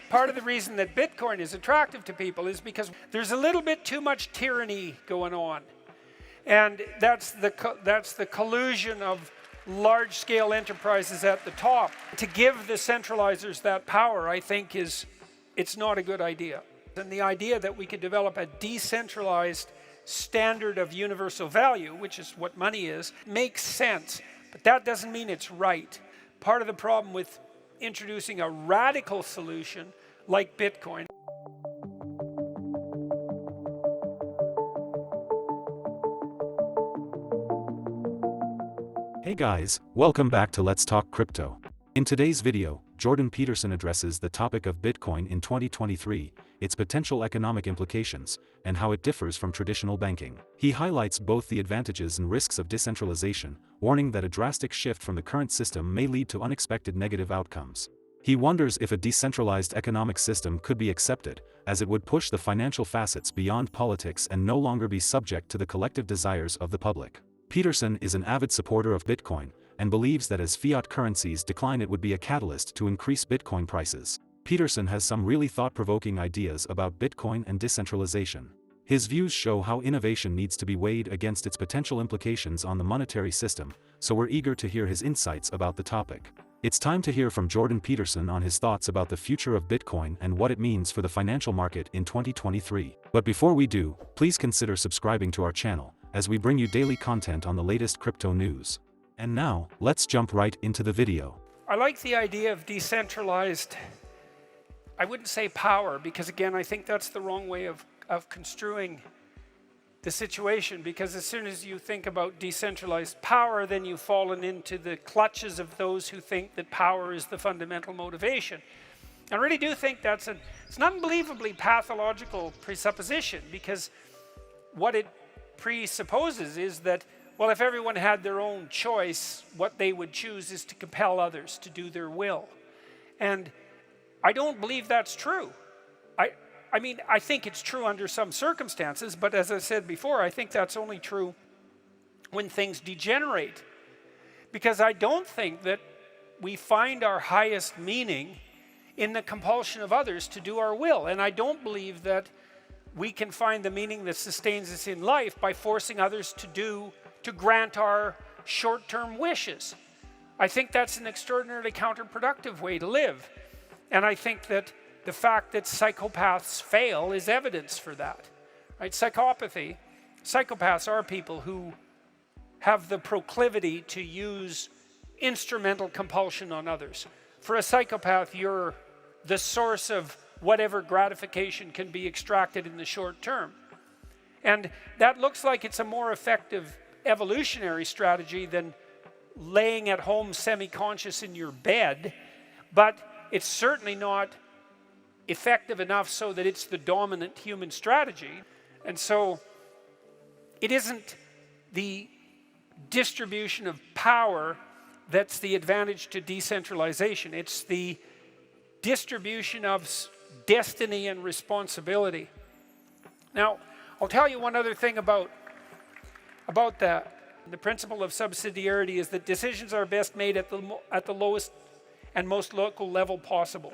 Part of the reason that Bitcoin is attractive to people is because there's a little bit too much tyranny going on. And that's the collusion of large-scale enterprises at the top. To give the centralizers that power, I think it's not a good idea. And the idea that we could develop a decentralized standard of universal value, which is what money is, makes sense. But that doesn't mean it's right. Part of the problem with introducing a radical solution like Bitcoin. Hey guys, welcome back to Let's Talk Crypto. In today's video, Jordan Peterson addresses the topic of Bitcoin in 2023, its potential economic implications, and how it differs from traditional banking. He highlights both the advantages and risks of decentralization, warning that a drastic shift from the current system may lead to unexpected negative outcomes. He wonders if a decentralized economic system could be accepted, as it would push the financial facets beyond politics and no longer be subject to the collective desires of the public. Peterson is an avid supporter of Bitcoin, and believes that as fiat currencies decline it would be a catalyst to increase Bitcoin prices. Peterson has some really thought-provoking ideas about Bitcoin and decentralization. His views show how innovation needs to be weighed against its potential implications on the monetary system, so we're eager to hear his insights about the topic. It's time to hear from Jordan Peterson on his thoughts about the future of Bitcoin and what it means for the financial market in 2023. But before we do, please consider subscribing to our channel, as we bring you daily content on the latest crypto news. And now, let's jump right into the video. I like the idea of decentralized, I wouldn't say power, because again, I think that's the wrong way of construing the situation, because as soon as you think about decentralized power, then you've fallen into the clutches of those who think that power is the fundamental motivation. I really do think it's an unbelievably pathological presupposition, because what it presupposes is that, well, if everyone had their own choice, what they would choose is to compel others to do their will. And I don't believe that's true. I mean, I think it's true under some circumstances, but as I said before, I think that's only true when things degenerate. Because I don't think that we find our highest meaning in the compulsion of others to do our will. And I don't believe that we can find the meaning that sustains us in life by forcing others to grant our short-term wishes. I think that's an extraordinarily counterproductive way to live. And I think that the fact that psychopaths fail is evidence for that. Right? Psychopaths are people who have the proclivity to use instrumental compulsion on others. For a psychopath, you're the source of whatever gratification can be extracted in the short term. And that looks like it's a more effective evolutionary strategy than laying at home semi-conscious in your bed, but it's certainly not effective enough so that it's the dominant human strategy. And so it isn't the distribution of power that's the advantage to decentralization. It's the distribution of destiny and responsibility. Now, I'll tell you one other thing about that. The principle of subsidiarity is that decisions are best made at the lowest and most local level possible.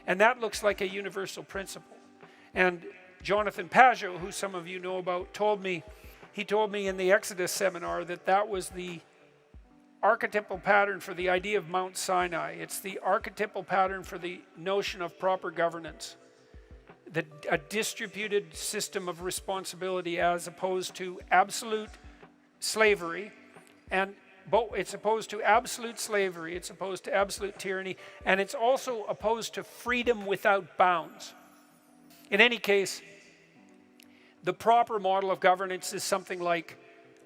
And that looks like a universal principle. And Jonathan Pajot, who some of you know about, told me in the Exodus seminar that was the archetypal pattern for the idea of Mount Sinai. It's the archetypal pattern for the notion of proper governance. A distributed system of responsibility as opposed to absolute slavery, and it's opposed to absolute slavery, it's opposed to absolute tyranny, and it's also opposed to freedom without bounds. In any case, the proper model of governance is something like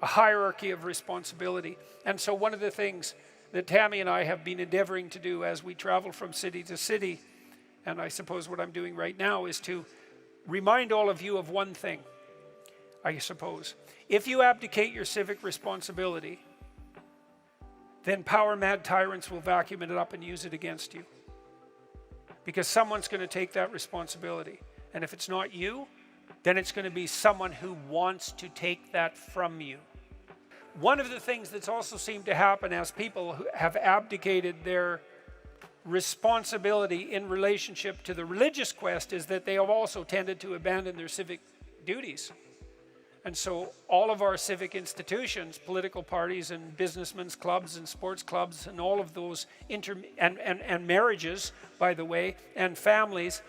a hierarchy of responsibility. And so one of the things that Tammy and I have been endeavoring to do as we travel from city to city, and I suppose what I'm doing right now, is to remind all of you of one thing, I suppose. If you abdicate your civic responsibility, then power-mad tyrants will vacuum it up and use it against you. Because someone's going to take that responsibility. And if it's not you, then it's going to be someone who wants to take that from you. One of the things that's also seemed to happen as people who have abdicated their responsibility in relationship to the religious quest is that they have also tended to abandon their civic duties. And so all of our civic institutions, political parties and businessmen's clubs and sports clubs and all of those and marriages, by the way, and families,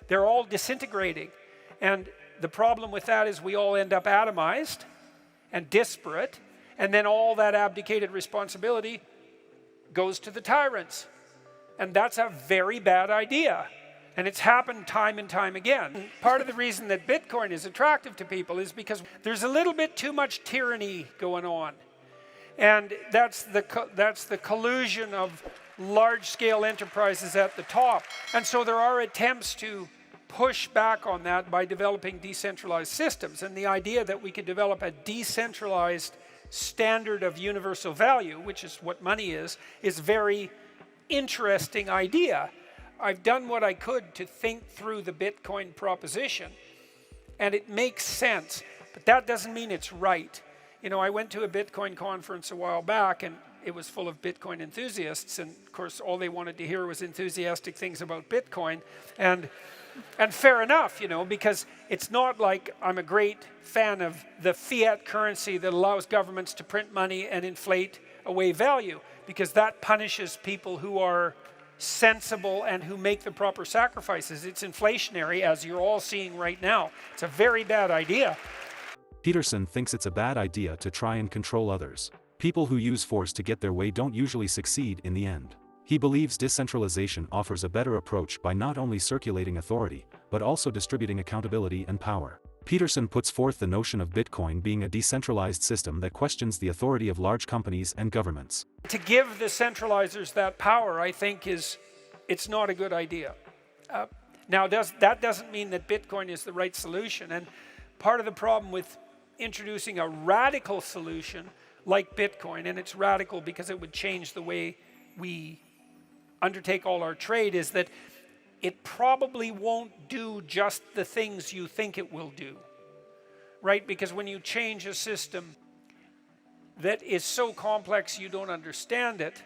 they're all disintegrating. And the problem with that is we all end up atomized and disparate, and then all that abdicated responsibility goes to the tyrants. And that's a very bad idea. And it's happened time and time again. Part of the reason that Bitcoin is attractive to people is because there's a little bit too much tyranny going on. And that's the collusion of large-scale enterprises at the top. And so there are attempts to push back on that by developing decentralized systems. And the idea that we could develop a decentralized standard of universal value, which is what money is a very interesting idea. I've done what I could to think through the Bitcoin proposition, and it makes sense, but that doesn't mean it's right. You know, I went to a Bitcoin conference a while back, and it was full of Bitcoin enthusiasts, and of course all they wanted to hear was enthusiastic things about Bitcoin, and fair enough, you know, because it's not like I'm a great fan of the fiat currency that allows governments to print money and inflate away value, because that punishes people who are sensible and who make the proper sacrifices. It's inflationary, as you're all seeing right now. It's a very bad idea. Peterson thinks it's a bad idea to try and control others. People who use force to get their way don't usually succeed in the end. He believes decentralization offers a better approach by not only circulating authority, but also distributing accountability and power. Peterson puts forth the notion of Bitcoin being a decentralized system that questions the authority of large companies and governments. To give the centralizers that power, I think it's not a good idea. Now, that doesn't mean that Bitcoin is the right solution. And part of the problem with introducing a radical solution like Bitcoin, and it's radical because it would change the way we undertake all our trade, is that it probably won't do just the things you think it will do, right? Because when you change a system that is so complex you don't understand it,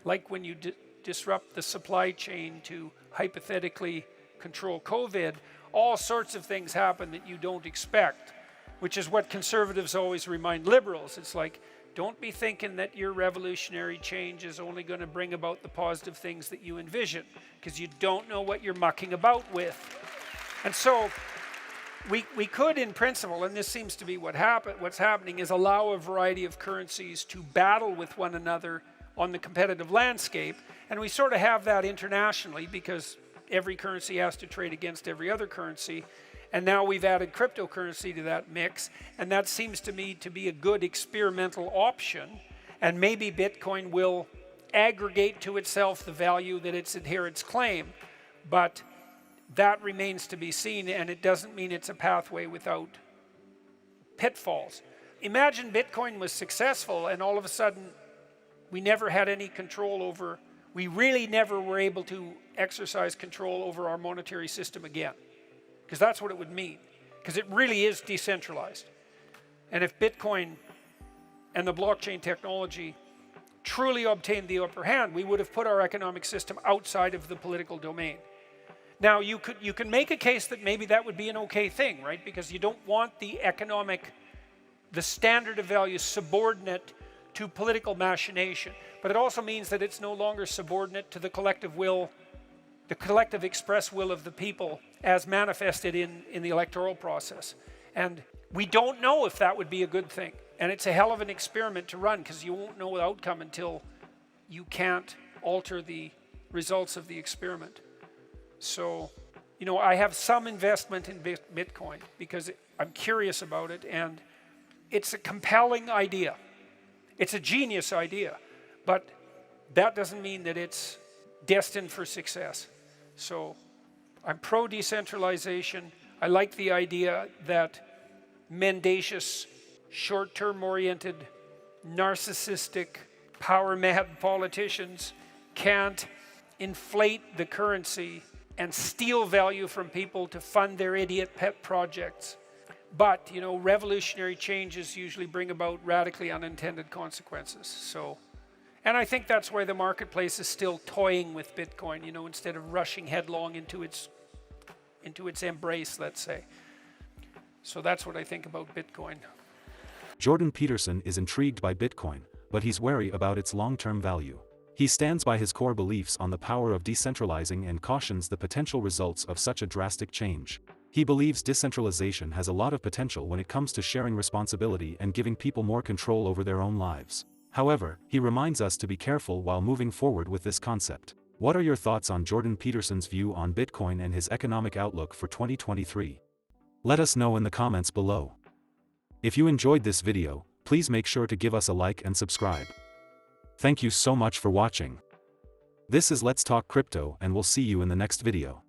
like when you disrupt the supply chain to hypothetically control COVID, all sorts of things happen that you don't expect, which is what conservatives always remind liberals. It's like, don't be thinking that your revolutionary change is only going to bring about the positive things that you envision, because you don't know what you're mucking about with. And so we could, in principle, and this seems to be what's happening, is allow a variety of currencies to battle with one another on the competitive landscape. And we sort of have that internationally because every currency has to trade against every other currency. And now we've added cryptocurrency to that mix, and that seems to me to be a good experimental option. And maybe Bitcoin will aggregate to itself the value that its adherents claim, but that remains to be seen, and it doesn't mean it's a pathway without pitfalls. Imagine Bitcoin was successful and all of a sudden we never had any control over, we really never were able to exercise control over our monetary system again. Because that's what it would mean, because it really is decentralized. And if Bitcoin and the blockchain technology truly obtained the upper hand, we would have put our economic system outside of the political domain. Now, you can make a case that maybe that would be an okay thing, right? Because you don't want the standard of value subordinate to political machination. But it also means that it's no longer subordinate to the collective will, the collective express will of the people as manifested in the electoral process. And we don't know if that would be a good thing. And it's a hell of an experiment to run, because you won't know the outcome until you can't alter the results of the experiment. So, you know, I have some investment in Bitcoin because I'm curious about it, and it's a compelling idea. It's a genius idea, but that doesn't mean that it's destined for success. So I'm pro-decentralization. I like the idea that mendacious, short-term oriented, narcissistic, power-mad politicians can't inflate the currency and steal value from people to fund their idiot pet projects. But, you know, revolutionary changes usually bring about radically unintended consequences. So, And I think that's why the marketplace is still toying with Bitcoin, you know, instead of rushing headlong into its embrace, let's say. So that's what I think about Bitcoin. Jordan Peterson is intrigued by Bitcoin, but he's wary about its long-term value. He stands by his core beliefs on the power of decentralizing and cautions the potential results of such a drastic change. He believes decentralization has a lot of potential when it comes to sharing responsibility and giving people more control over their own lives. However, he reminds us to be careful while moving forward with this concept. What are your thoughts on Jordan Peterson's view on Bitcoin and his economic outlook for 2023? Let us know in the comments below. If you enjoyed this video, please make sure to give us a like and subscribe. Thank you so much for watching. This is Let's Talk Crypto, and we'll see you in the next video.